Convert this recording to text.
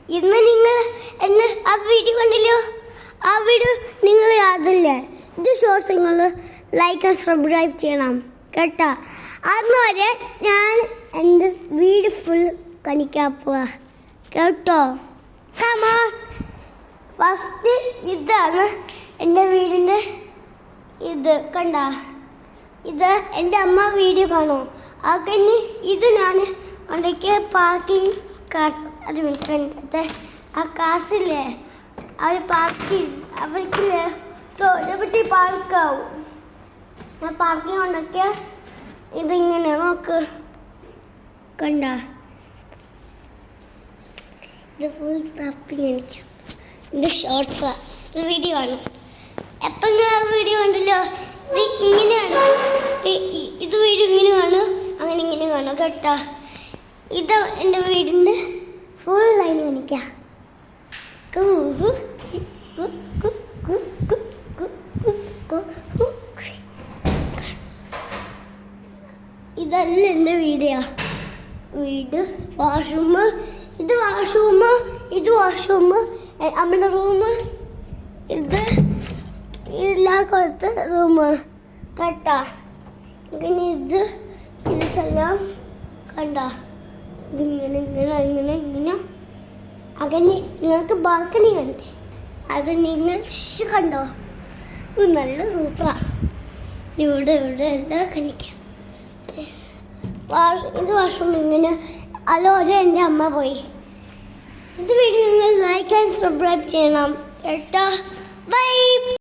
ഇന്ന് നിങ്ങൾ എന്നെ ആ വീഡിയോ കണ്ടില്ലോ? ആ വീഡിയോ നിങ്ങൾ യാതില്ലേ? ഇത് ഷോർട്സ് നിങ്ങൾ ലൈക്ക് ആൻഡ് സബ്സ്ക്രൈബ് ചെയ്യണം കേട്ടോ. അന്ന് വരെ ഞാൻ എൻ്റെ വീട് ഫുൾ കാണിക്കാൻ പോവാ കേട്ടോ. കമാ ഫസ്റ്റ് ഇതാണ് എൻ്റെ വീടിൻ്റെ ഇത് കണ്ട. ഇത് എൻ്റെ അമ്മ വീഡിയോ കാണുമോ? അങ്ങനെ ഇത് ഞാൻ അവിടേക്ക് പാർക്കിംഗ് കാർസ് അത് വിൽക്കുന്നത്. ആ കാസില്ലേ അവർ പാർക്ക് അവർക്കില്ലേ പറ്റി പാർക്കാവും. ആ പാർക്കിംഗ് ഉണ്ടാക്കിയ ഇതിങ്ങനെ നോക്ക് കണ്ട. ഇത് ഫുൾ തപ്പിങ് എനിക്ക് ഇത് ഷോർട്ട്സാ വീഡിയോ ആണ്. എപ്പം നിങ്ങൾ വീഡിയോ കണ്ടല്ലോ ഇത് ഇങ്ങനെയാണ്. ഇത് വീഡിയോ ഇങ്ങനെ കാണും, അങ്ങനെ ഇങ്ങനെ കാണും കേട്ടോ. ഇത് എൻ്റെ വീടിൻ്റെ ഫുൾ ലൈൻ കാണിക്കാം. ഇതല്ല എൻ്റെ വീഡിയോ. വീട് വാഷ്റൂം, ഇത് വാഷ്റൂം, ഇത് വാഷ്റൂം, അമ്മയുടെ റൂം, ഇത് എല്ലാ കൊലത്തെ റൂം കേട്ടാ. ഇങ്ങനെ ഇത് സ്ഥലം കണ്ട. ഇതിങ്ങനെ ഇങ്ങനെ ഇങ്ങനെ ഇങ്ങനെ അങ്ങനെ നിങ്ങൾക്ക് ബാൽക്കണി കണ്ടേ, അത് നിങ്ങൾ കണ്ടോ? ഇത് നല്ല സൂപ്പറാ. ഇവിടെ ഇവിടെ എല്ലാം കാണിക്കാം. ഇത് വാഷ്റൂം ഇങ്ങനെ അലോരെ എൻ്റെ അമ്മ പോയി. ഇത് വീഡിയോ നിങ്ങൾ ലൈക്ക് ആൻഡ് സബ്സ്ക്രൈബ് ചെയ്യണം കേട്ടോ. ബൈ.